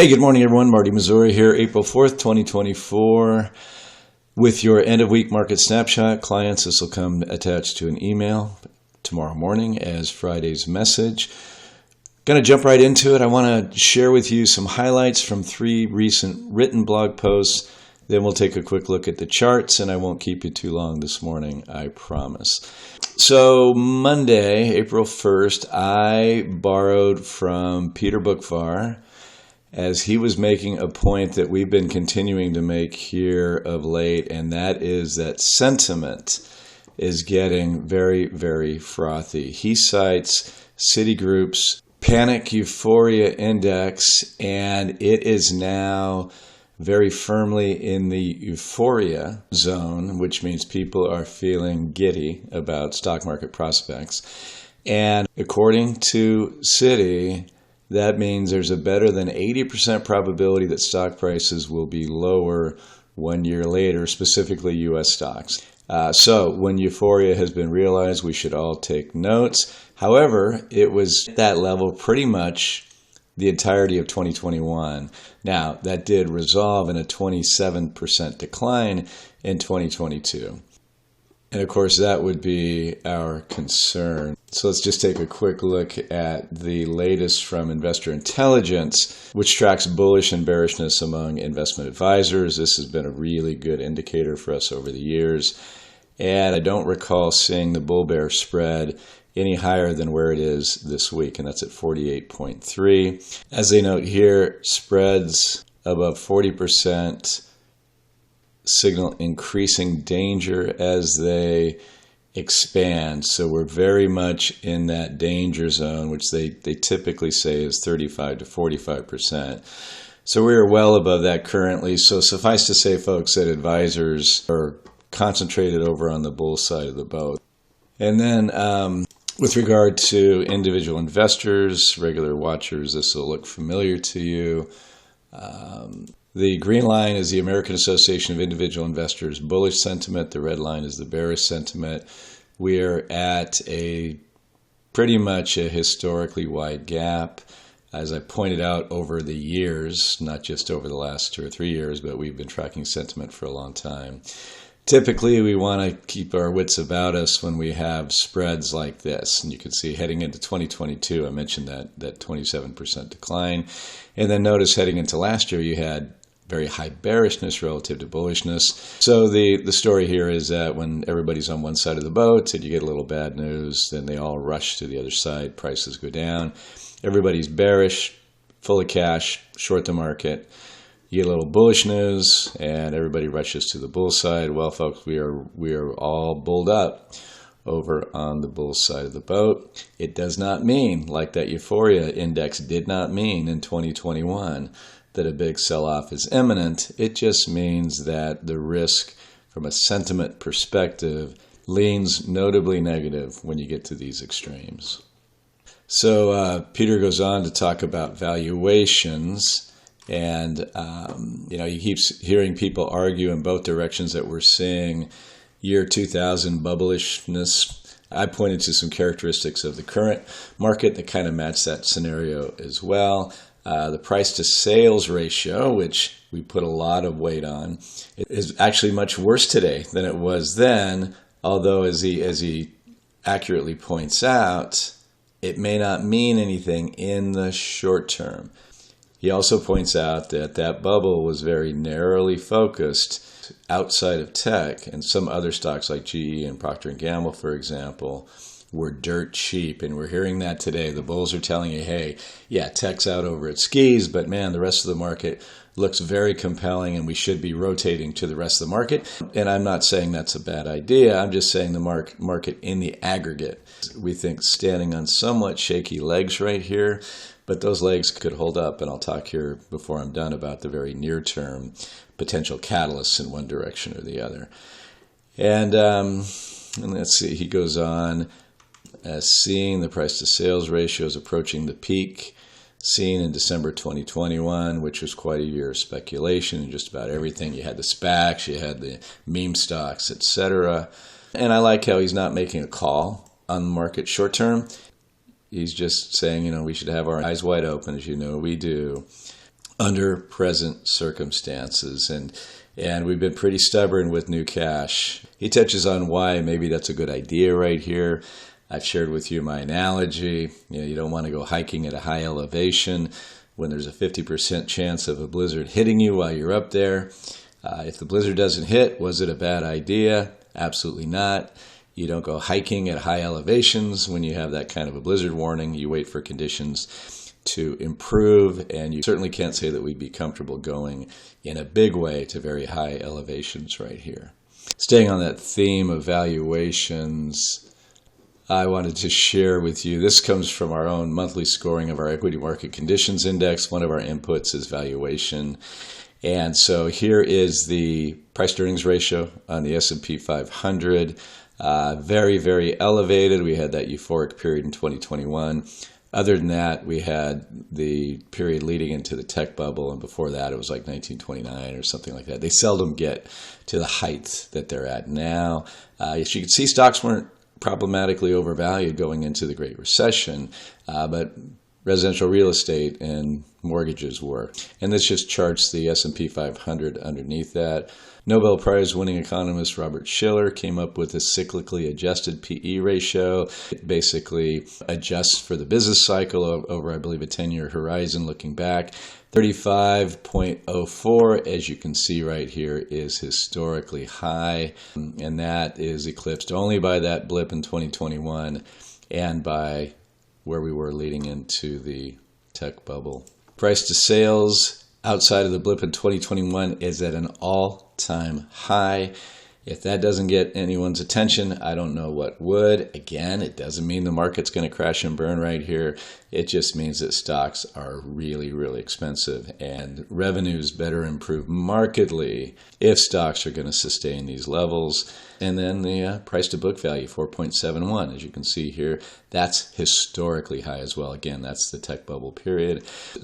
Hey, good morning, everyone. Marty Missouri here, April 4th, 2024, with your end-of-week market snapshot. Clients, this will come attached to an email tomorrow morning as Friday's message. Going to jump right into it. I want to share with you some highlights from 3 recent written blog posts. Then we'll take a quick look at the charts, and I won't keep you too long this morning, I promise. So Monday, April 1st, I borrowed from Peter Bookvar as he was making a point that we've been continuing to make here of late, and that is that sentiment is getting very, very frothy. He cites Citigroup's Panic Euphoria Index, and it is now very firmly in the euphoria zone, which means people are feeling giddy about stock market prospects. And according to Citi, that means there's a better than 80% probability that stock prices will be lower 1 year later, specifically U.S. stocks. So when euphoria has been realized, we should all take notes. However, it was at that level pretty much the entirety of 2021. Now, that did resolve in a 27% decline in 2022. And of course, that would be our concern. So let's just take a quick look at the latest from Investor Intelligence, which tracks bullish and bearishness among investment advisors. This has been a really good indicator for us over the years. And I don't recall seeing the bull-bear spread any higher than where it is this week, and that's at 48.3. As they note here, spreads above 40% signal increasing danger as they expand. So we're very much in that danger zone, which they typically say is 35 to 45%. So we are well above that currently. So suffice to say, folks, that advisors are concentrated over on the bull side of the boat. And then with regard to individual investors, regular watchers, this will look familiar to you. The green line is the American Association of Individual Investors bullish sentiment. The red line is the bearish sentiment. We are at pretty much a historically wide gap. As I pointed out over the years, not just over the last 2 or 3 years, but we've been tracking sentiment for a long time. Typically, we want to keep our wits about us when we have spreads like this. And you can see heading into 2022, I mentioned that 27% decline. And then notice heading into last year, you had very high bearishness relative to bullishness. So the story here is that when everybody's on one side of the boat and you get a little bad news, then they all rush to the other side, prices go down. Everybody's bearish, full of cash, short the market. You get a little bullish news and everybody rushes to the bull side. Well, folks, we are all bulled up over on the bull side of the boat. It does not mean, like that euphoria index did not mean in 2021, that a big sell-off is imminent. It just means that the risk from a sentiment perspective leans notably negative when you get to these extremes. So Peter goes on to talk about valuations, and he keeps hearing people argue in both directions that we're seeing year 2000 bubblishness. I pointed to some characteristics of the current market that kind of match that scenario as well. The price to sales ratio, which we put a lot of weight on, is actually much worse today than it was then, although as he accurately points out, it may not mean anything in the short term. He also points out that that bubble was very narrowly focused outside of tech, and some other stocks like GE and Procter & Gamble, for example, were dirt cheap. And we're hearing that today. The bulls are telling you, hey, yeah, tech's out over its skis, but man, the rest of the market looks very compelling and we should be rotating to the rest of the market. And I'm not saying that's a bad idea. I'm just saying the market in the aggregate, we think standing on somewhat shaky legs right here, but those legs could hold up. And I'll talk here before I'm done about the very near term potential catalysts in one direction or the other. And let's see, he goes on, as seeing the price to sales ratio is approaching the peak seen in December 2021, which was quite a year of speculation in just about everything. You had the SPACs, you had the meme stocks, etc. And I like how he's not making a call on the market short term. He's just saying, we should have our eyes wide open, as you know we do, under present circumstances. And we've been pretty stubborn with new cash. He touches on why maybe that's a good idea right here. I've shared with you my analogy. You don't want to go hiking at a high elevation when there's a 50% chance of a blizzard hitting you while you're up there. If the blizzard doesn't hit, was it a bad idea? Absolutely not. You don't go hiking at high elevations when you have that kind of a blizzard warning. You wait for conditions to improve, and you certainly can't say that we'd be comfortable going in a big way to very high elevations right here. Staying on that theme of valuations, I wanted to share with you, this comes from our own monthly scoring of our equity market conditions index. One of our inputs is valuation. And so here is the price to earnings ratio on the S&P 500. Very, very elevated. We had that euphoric period in 2021. Other than that, we had the period leading into the tech bubble, and before that it was like 1929 or something like that. They seldom get to the height that they're at now. As you can see, stocks weren't problematically overvalued going into the Great Recession, but residential real estate and mortgages were. And this just charts the S&P 500 underneath that. Nobel Prize winning economist Robert Shiller came up with a cyclically adjusted PE ratio. It basically adjusts for the business cycle over, I believe, a 10-year horizon looking back. 35.04, as you can see right here, is historically high, and that is eclipsed only by that blip in 2021 and by where we were leading into the tech bubble. Price to sales outside of the blip in 2021 is at an all-time high. If that doesn't get anyone's attention, I don't know what would. Again, it doesn't mean the market's going to crash and burn right here. It just means that stocks are really, really expensive, and revenues better improve markedly if stocks are going to sustain these levels. And then the price to book value, 4.71, as you can see here, that's historically high as well. Again, that's the tech bubble period.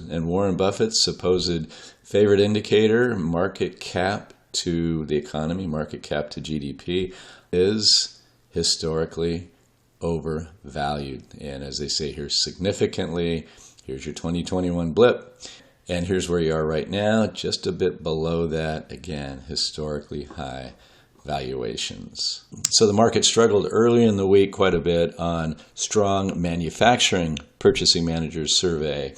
And Warren Buffett's supposed favorite indicator, market cap to the economy, market cap to GDP, is historically overvalued. And as they say here, significantly. Here's your 2021 blip. And here's where you are right now, just a bit below that. Again, historically high valuations. So the market struggled early in the week quite a bit on strong manufacturing purchasing managers survey,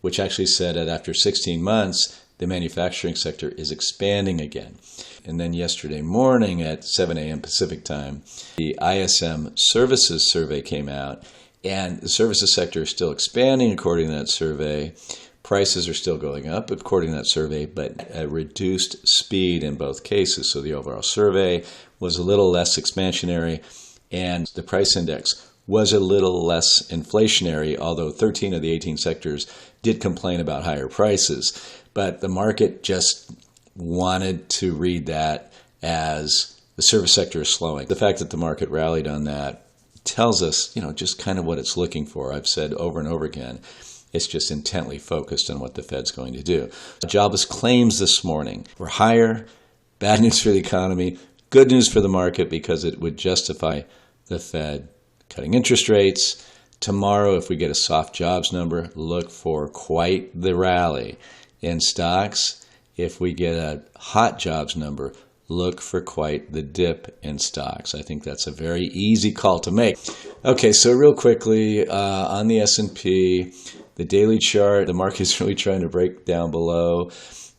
which actually said that after 16 months, the manufacturing sector is expanding again. And then yesterday morning at 7 a.m. Pacific time, the ISM services survey came out, and the services sector is still expanding according to that survey. Prices are still going up according to that survey, but at reduced speed in both cases. So the overall survey was a little less expansionary, and the price index was a little less inflationary, although 13 of the 18 sectors did complain about higher prices. But the market just wanted to read that as the service sector is slowing. The fact that the market rallied on that tells us, just kind of what it's looking for. I've said over and over again, it's just intently focused on what the Fed's going to do. Jobless claims this morning were higher. Bad news for the economy. Good news for the market because it would justify the Fed cutting interest rates. Tomorrow, if we get a soft jobs number, look for quite the rally in stocks. If we get a hot jobs number, look for quite the dip in stocks. I think that's a very easy call to make. Okay, so real quickly, on the S&P, the daily chart, the market is really trying to break down below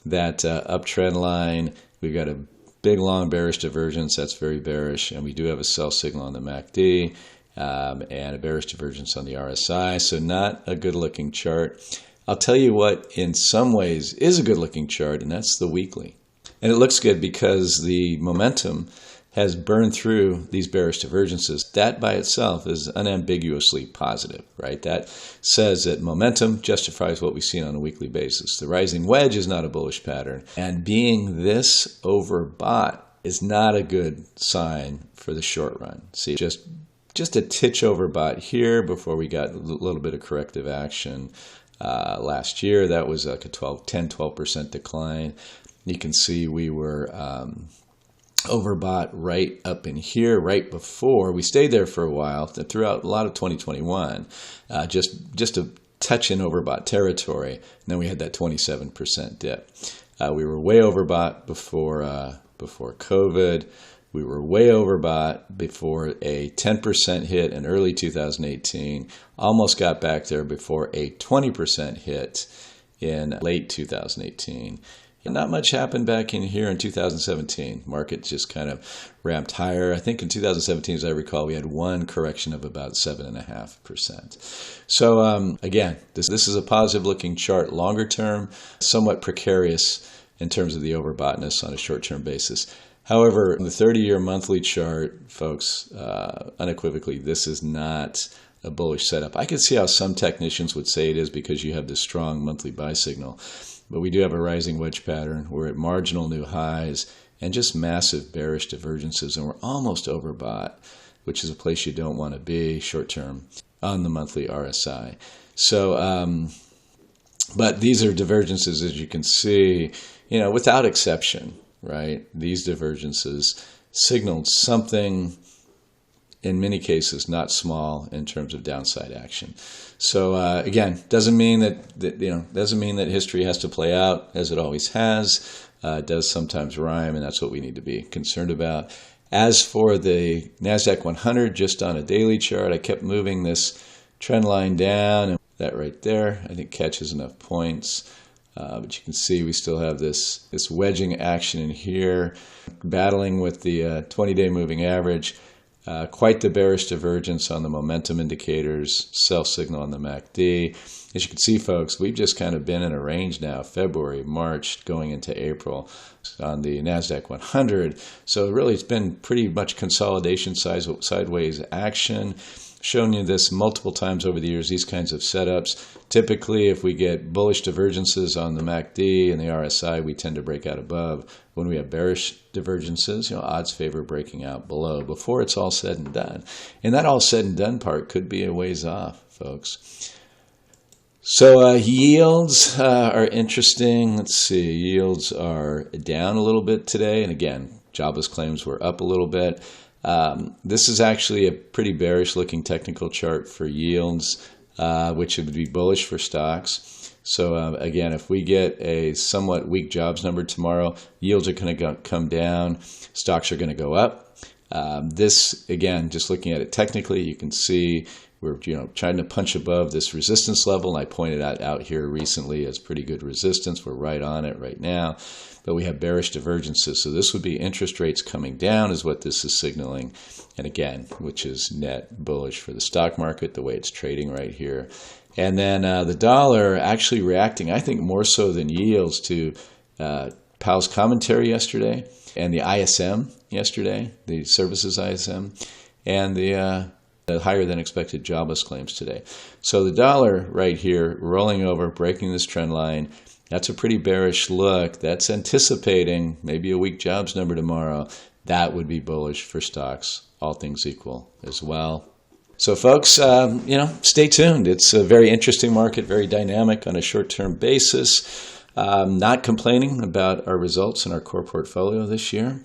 that uptrend line. We've got a big, long bearish divergence. That's very bearish. And we do have a sell signal on the MACD and a bearish divergence on the RSI. So not a good-looking chart. I'll tell you what, in some ways, is a good-looking chart, and that's the weekly. And it looks good because the momentum has burned through these bearish divergences. That by itself is unambiguously positive, right? That says that momentum justifies what we see on a weekly basis. The rising wedge is not a bullish pattern, and being this overbought is not a good sign for the short run. See, just a titch overbought here before we got a little bit of corrective action. Last year, that was like a 10-12% decline. You can see we were overbought right up in here, right before. We stayed there for a while, throughout a lot of 2021, just a touch in overbought territory. And then we had that 27% dip. We were way overbought before COVID. We were way overbought before a 10% hit in early 2018. Almost got back there before a 20% hit in late 2018. Not much happened back in here in 2017. Market just kind of ramped higher. I think in 2017, as I recall, we had one correction of about 7.5%. So again, this is a positive looking chart longer term, somewhat precarious in terms of the overboughtness on a short-term basis. However, in the 30-year monthly chart, folks, unequivocally, this is not a bullish setup. I can see how some technicians would say it is because you have this strong monthly buy signal. But we do have a rising wedge pattern. We're at marginal new highs and just massive bearish divergences. And we're almost overbought, which is a place you don't want to be short-term on the monthly RSI. So, but these are divergences, as you can see, without exception, right? These divergences signaled something, in many cases, not small in terms of downside action. So again, doesn't mean that history has to play out as it always has. It does sometimes rhyme, and that's what we need to be concerned about. As for the NASDAQ 100, just on a daily chart, I kept moving this trend line down, and that right there, I think, catches enough points. But you can see we still have this wedging action in here, battling with the 20-day moving average. Quite the bearish divergence on the momentum indicators, self-signal on the MACD. As you can see, folks, we've just kind of been in a range now, February, March, going into April on the NASDAQ 100. So really it's been pretty much consolidation sideways action. Shown you this multiple times over the years, these kinds of setups. Typically, if we get bullish divergences on the MACD and the RSI, we tend to break out above. When we have bearish divergences, odds favor breaking out below before it's all said and done. And that all said and done part could be a ways off, folks. So yields are interesting. Let's see, yields are down a little bit today. And again, jobless claims were up a little bit. This is actually a pretty bearish looking technical chart for yields, which would be bullish for stocks. So again, if we get a somewhat weak jobs number tomorrow, yields are going to come down, stocks are going to go up. This, again, just looking at it technically, you can see we're trying to punch above this resistance level. And I pointed out here recently as pretty good resistance. We're right on it right now. But we have bearish divergences. So this would be interest rates coming down is what this is signaling. And again, which is net bullish for the stock market, the way it's trading right here. And then the dollar actually reacting, I think, more so than yields to Powell's commentary yesterday and the ISM yesterday, the services ISM, and the higher than expected jobless claims today. So the dollar right here rolling over, breaking this trend line. That's a pretty bearish look. That's anticipating maybe a weak jobs number tomorrow. That would be bullish for stocks, all things equal as well. So folks, stay tuned. It's a very interesting market, very dynamic on a short-term basis. Not complaining about our results in our core portfolio this year.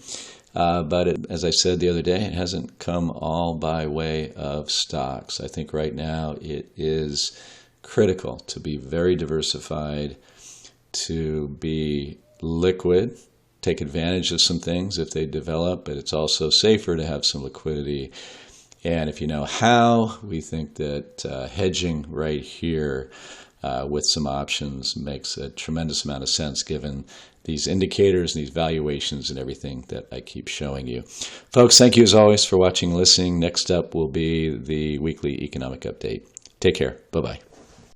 But as I said the other day, it hasn't come all by way of stocks. I think right now it is critical to be very diversified, to be liquid, take advantage of some things if they develop, but it's also safer to have some liquidity. And if you know how, we think that hedging right here with some options makes a tremendous amount of sense given these indicators and these valuations and everything that I keep showing you. Folks, thank you as always for watching and listening. Next up will be the weekly economic update. Take care. Bye-bye.